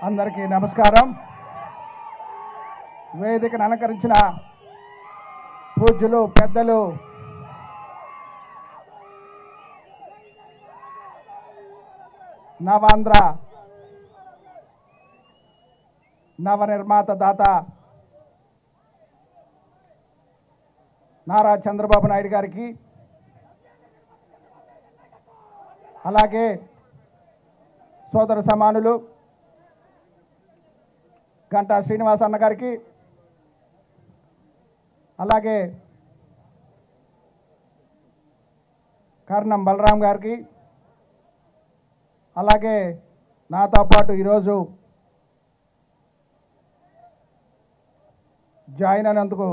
అందరికీ నమస్కారం. వేదికను అలంకరించిన పూజ్యులు పెద్దలు నవాంధ్ర నవనిర్మాత దాత నారా చంద్రబాబు నాయుడు గారికి, అలాగే సోదర సమానులు గంటా శ్రీనివాస్ అన్న గారికి, అలాగే కర్ణం బలరాం గారికి, అలాగే నాతో పాటు ఈరోజు జాయిన్ అయినందుకు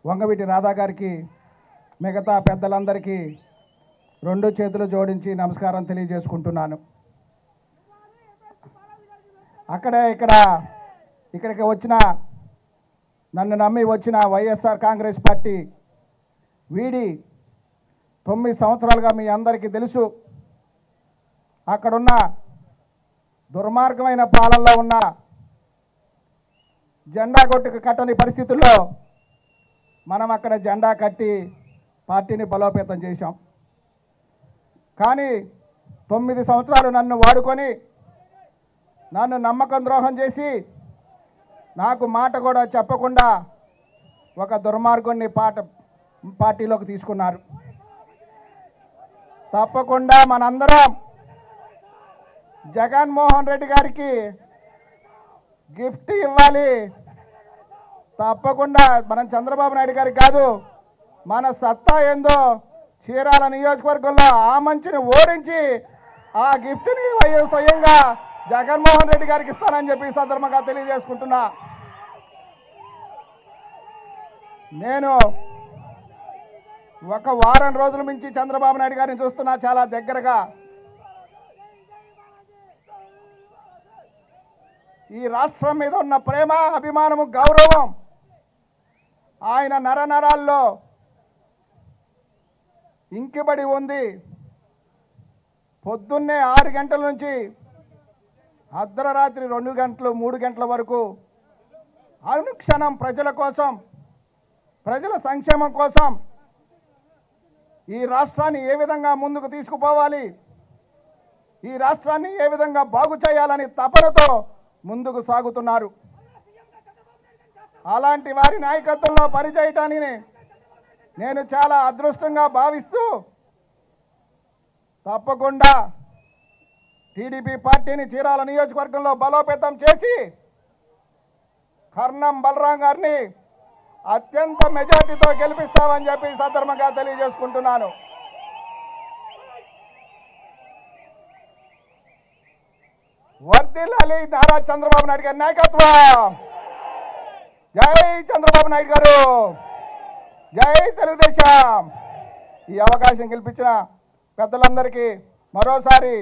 వంగవీటి రాధా గారికి, మిగతా పెద్దలందరికీ రెండు చేతులు జోడించి నమస్కారం తెలియజేసుకుంటున్నాను. ఇక్కడికి వచ్చిన, నన్ను నమ్మి వచ్చిన వైఎస్ఆర్ కాంగ్రెస్ పార్టీ వీడి 9 సంవత్సరాలుగా మీ అందరికీ తెలుసు, అక్కడున్న దుర్మార్గమైన పాలనలో ఉన్న జెండా కొట్టుకు కట్టని పరిస్థితుల్లో మనం అక్కడ జెండా కట్టి పార్టీని బలోపేతం చేశాం. కానీ 9 సంవత్సరాలు నన్ను వాడుకొని, నన్ను నమ్మకం ద్రోహం చేసి, నాకు మాట కూడా చెప్పకుండా ఒక దుర్మార్గుణ్ణి పార్టీలోకి తీసుకున్నారు. తప్పకుండా మనందరం జగన్మోహన్ రెడ్డి గారికి గిఫ్ట్ ఇవ్వాలి. తప్పకుండా మనం చంద్రబాబు నాయుడు గారికి కాదు, మన సత్తా ఏందో చీరాల నియోజకవర్గంలో ఆ మంచిని ఓడించి ఆ గిఫ్ట్ని స్వయంగా జగన్మోహన్ రెడ్డి గారికి ఇస్తానని చెప్పి సందర్భంగా తెలియజేసుకుంటున్నా. నేను ఒక వారం రోజుల నుంచి చంద్రబాబు నాయుడు గారిని చూస్తున్నా, చాలా దగ్గరగా. ఈ రాష్ట్రం మీద ఉన్న ప్రేమ, అభిమానము, గౌరవం ఆయన నరనరాల్లో ఇంకిబడి ఉంది. పొద్దున్నే 6 గంటల నుంచి అర్ధరాత్రి 2 గంటలు 3 గంటల వరకు అనుక్షణం ప్రజల కోసం, ప్రజల సంక్షేమం కోసం, ఈ రాష్ట్రాన్ని ఏ విధంగా ముందుకు తీసుకుపోవాలి, ఈ రాష్ట్రాన్ని ఏ విధంగా బాగు చేయాలని తపనతో ముందుకు సాగుతున్నారు. అలాంటి వారి నాయకత్వంలో పనిచేయటానికి నేను చాలా అదృష్టంగా భావిస్తూ, తప్పకుండా టీడీపీ పార్టీని చీరాల నియోజకవర్గంలో బలోపేతం చేసి కర్ణం బలరాం గారిని అత్యంత మెజార్టీతో గెలిపిస్తామని చెప్పి సందర్భంగా తెలియజేసుకుంటున్నాను. వర్ధిల్లాలి నారా చంద్రబాబు నాయుడు గారి నాయకత్వం. జై చంద్రబాబు నాయుడు గారు, జై తెలుగుదేశం. ఈ అవకాశం కల్పించిన పెద్దలందరికీ మరోసారి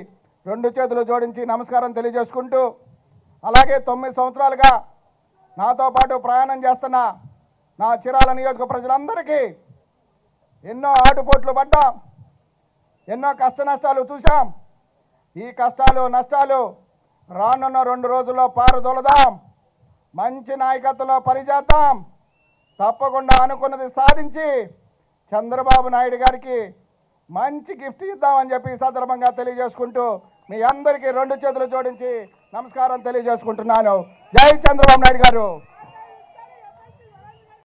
2 చేతులు జోడించి నమస్కారం తెలియజేసుకుంటూ, అలాగే 9 సంవత్సరాలుగా నాతో పాటు ప్రయాణం చేస్తున్న నా చీరాల నియోజక ప్రజలందరికీ ఎన్నో ఆటుపోట్లు పడ్డాం, ఎన్నో కష్ట నష్టాలు చూసాం. ఈ కష్టాలు నష్టాలు రానున్న 2 రోజుల్లో పారదోలదాం, మంచి నాయకత్వంలో పనిచేద్దాం. తప్పకుండా అనుకున్నది సాధించి చంద్రబాబు నాయుడు గారికి మంచి గిఫ్ట్ ఇద్దామని చెప్పి సందర్భంగా తెలియజేసుకుంటూ మీ అందరికీ 2 చేతులు జోడించి నమస్కారం తెలియజేసుకుంటున్నాను. జై చంద్రబాబు నాయుడు గారు.